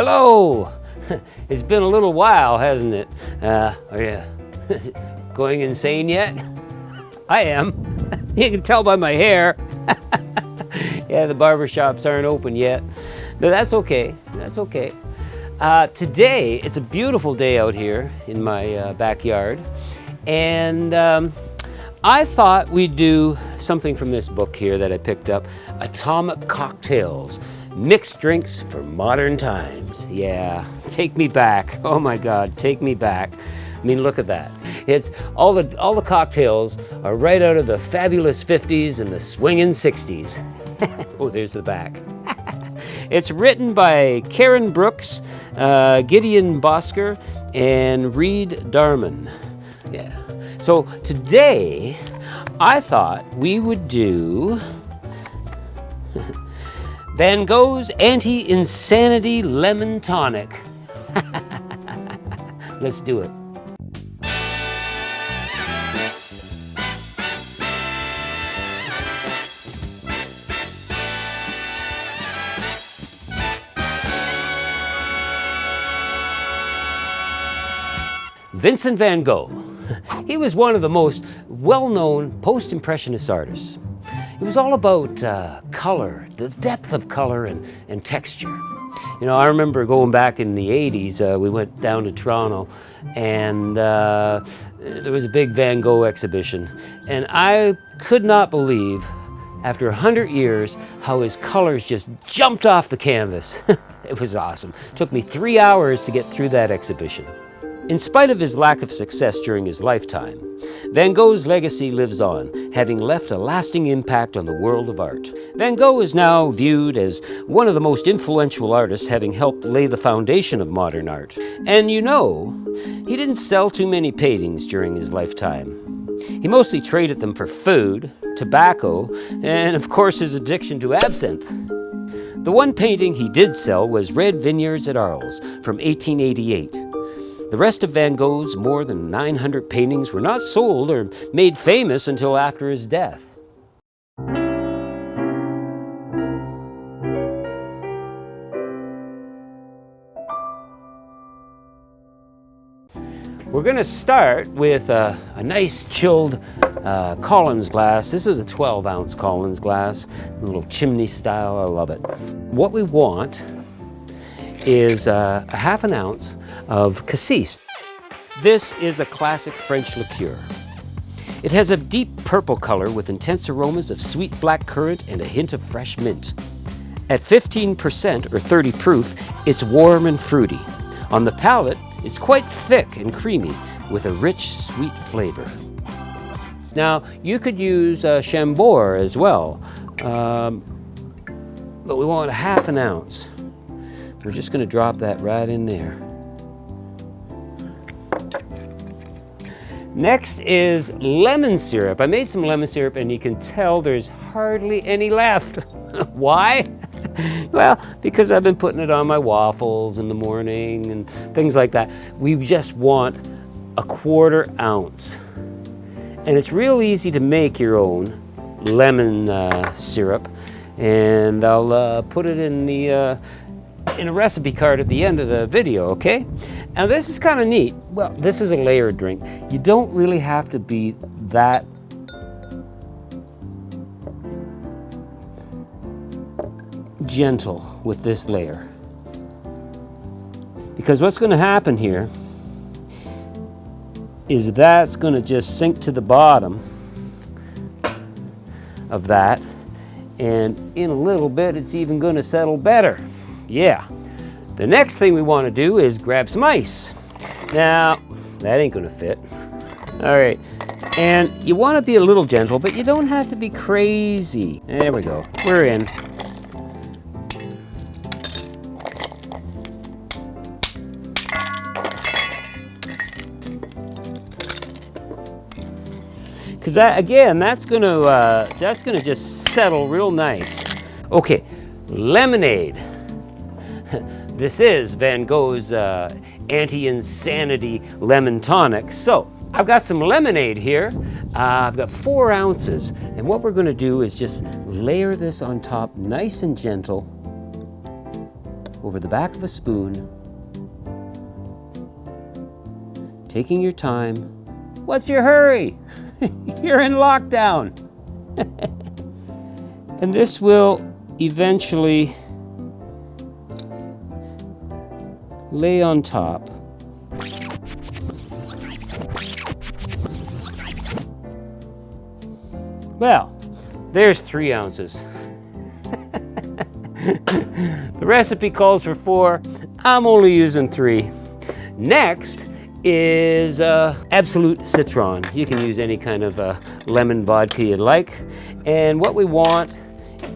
Hello! It's been a little while, hasn't it? Are you going insane yet? I am. You can tell by my hair. Yeah, the barbershops aren't open yet. No, that's okay. That's okay. Today, it's a beautiful day out here in my backyard. And I thought we'd do something from this book here that I picked up, Atomic Cocktails, Mixed Drinks for Modern Times. Yeah, take me back. Oh my God, take me back. I mean, look at that. It's all the cocktails are right out of the fabulous 50s and the swinging 60s. Oh, there's the back. It's written by Karen Brooks, Gideon Bosker, and Reed Darman. Yeah. So today, I thought we would do Van Gogh's Anti-Insanity Lemon Tonic. Let's do it. Vincent van Gogh. He was one of the most well-known post-impressionist artists. It was all about color, the depth of color and texture. You know, I remember going back in the 80s, we went down to Toronto and there was a big Van Gogh exhibition. And I could not believe, after 100 years, how his colors just jumped off the canvas. It was awesome. It took me 3 hours to get through that exhibition. In spite of his lack of success during his lifetime, Van Gogh's legacy lives on, having left a lasting impact on the world of art. Van Gogh is now viewed as one of the most influential artists, having helped lay the foundation of modern art. And you know, he didn't sell too many paintings during his lifetime. He mostly traded them for food, tobacco, and of course his addiction to absinthe. The one painting he did sell was Red Vineyards at Arles from 1888. The rest of Van Gogh's more than 900 paintings were not sold or made famous until after his death. We're going to start with a nice chilled Collins glass. This is a 12-ounce Collins glass, a little chimney style. I love it. What we want is a half an ounce of Cassis. This is a classic French liqueur. It has a deep purple color with intense aromas of sweet black currant and a hint of fresh mint. At 15% or 30 proof, it's warm and fruity. On the palate, it's quite thick and creamy with a rich, sweet flavor. Now, you could use Chambord as well, but we want a half an ounce. We're just going to drop that right in there. Next is lemon syrup. I made some lemon syrup and you can tell there's hardly any left. Why? Well, because I've been putting it on my waffles in the morning and things like that. We just want a 1/4 ounce. And it's real easy to make your own lemon syrup. And I'll put it in a recipe card at the end of the video, okay? Now this is kind of neat. Well, this is a layered drink. You don't really have to be that gentle with this layer. Because what's going to happen here is that's going to just sink to the bottom of that. And in a little bit, it's even going to settle better. Yeah. The next thing we want to do is grab some ice. Now, that ain't going to fit. All right. And you want to be a little gentle, but you don't have to be crazy. There we go. We're in. Because again, that's gonna just settle real nice. Okay, lemonade. This is Van Gogh's Anti-Insanity Lemon Tonic. So I've got some lemonade here. I've got 4 ounces. And what we're gonna do is just layer this on top nice and gentle. over the back of a spoon, taking your time. What's your hurry? You're in lockdown. And this will eventually lay on top. Well, there's 3 ounces. The recipe calls for 4. I'm only using 3. Next is Absolute Citron. You can use any kind of lemon vodka you like. And what we want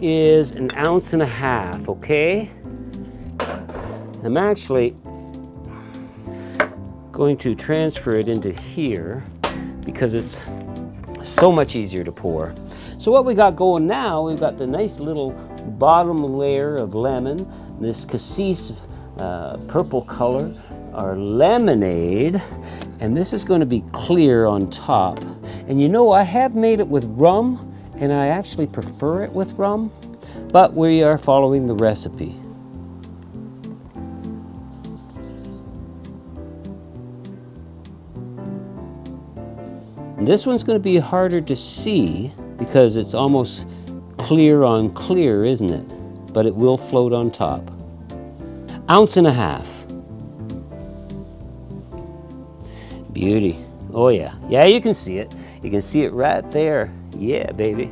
is 1.5 ounces, okay? I'm actually going to transfer it into here because it's so much easier to pour. So what we got going now, we've got the nice little bottom layer of lemon, this cassis purple color, our lemonade, and this is going to be clear on top. And you know, I have made it with rum, and I actually prefer it with rum, but we are following the recipe. And this one's going to be harder to see because it's almost clear on clear, isn't it? But it will float on top. 1.5 ounces. Beauty. Oh yeah. Yeah, you can see it. You can see it right there. Yeah, baby.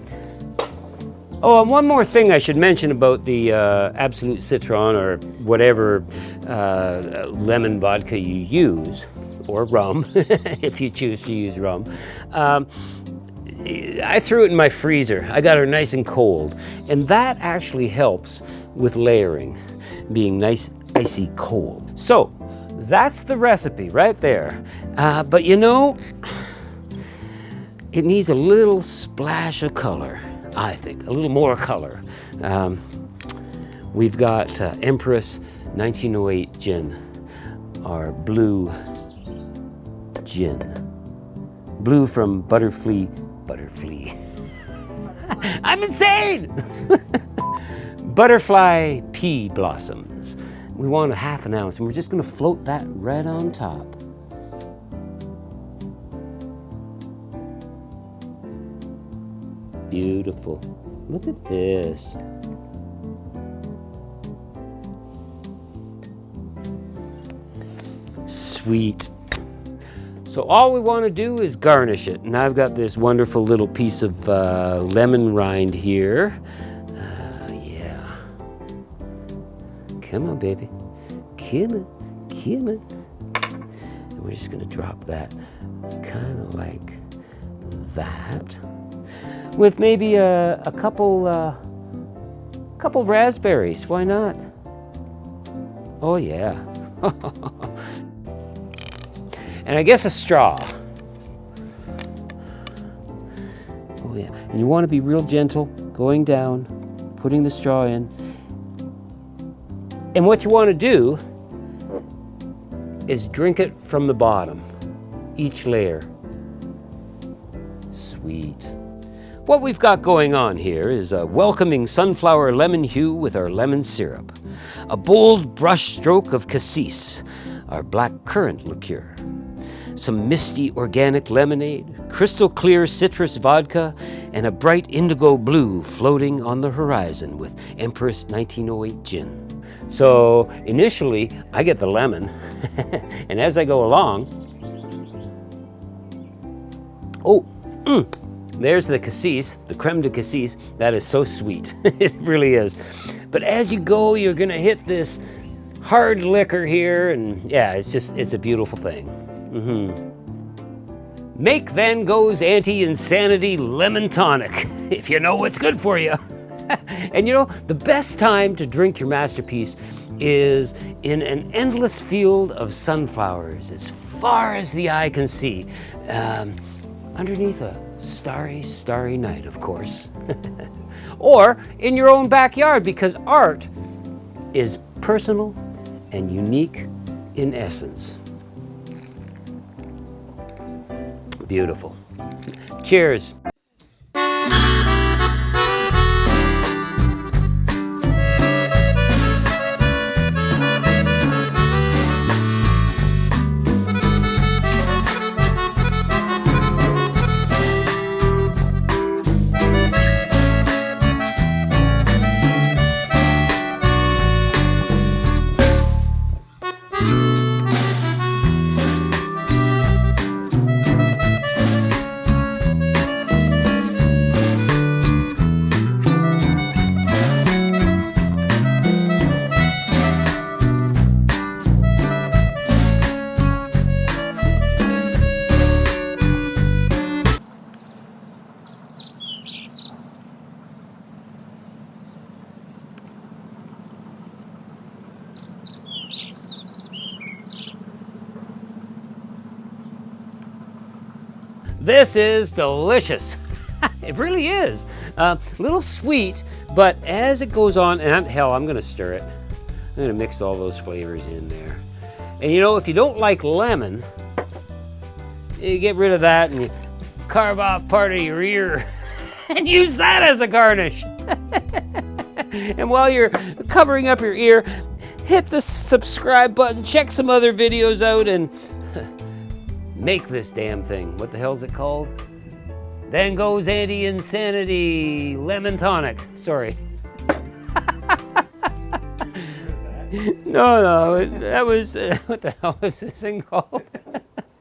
Oh, and one more thing I should mention about the Absolute Citron or whatever lemon vodka you use, or rum, if you choose to use rum. I threw it in my freezer. I got her nice and cold. And that actually helps with layering, being nice, icy cold. So that's the recipe right there. But you know, it needs a little splash of color, I think, a little more color. We've got Empress 1908 gin, our blue gin. Blue from Butterfly. I'm insane! Butterfly pea blossoms. We want 1/2 ounce, and we're just gonna float that right on top. Beautiful. Look at this. Sweet. So all we want to do is garnish it. And I've got this wonderful little piece of lemon rind here. Yeah. Come on, baby. Come on, come on. And we're just going to drop that kind of like that. With maybe a couple raspberries. Why not? Oh, yeah. And I guess a straw. Oh yeah, and you want to be real gentle, going down, putting the straw in. And what you want to do is drink it from the bottom, each layer. Sweet. What we've got going on here is a welcoming sunflower lemon hue with our lemon syrup, a bold brush stroke of cassis, our black currant liqueur, some misty organic lemonade, crystal clear citrus vodka, and a bright indigo blue floating on the horizon with Empress 1908 gin. So initially, I get the lemon, and as I go along, there's the cassis, the crème de cassis. That is so sweet. It really is. But as you go, you're gonna hit this hard liquor here, and yeah, it's a beautiful thing. Make Van Gogh's Anti-Insanity Lemon Tonic, if you know what's good for you. And you know, the best time to drink your masterpiece is in an endless field of sunflowers as far as the eye can see, underneath a starry, starry night, of course. Or in your own backyard, because art is personal and unique in essence. Beautiful. Cheers. This is delicious. It really is. A little sweet, but as it goes on, and I'm gonna stir it. I'm gonna mix all those flavors in there. And you know, if you don't like lemon, you get rid of that and you carve off part of your ear and use that as a garnish. And while you're covering up your ear, hit the subscribe button, check some other videos out, and make this damn thing. What the hell is it called? Van Gogh's Anti-Insanity Lemon Tonic. Sorry. No, that was, what the hell was this thing called?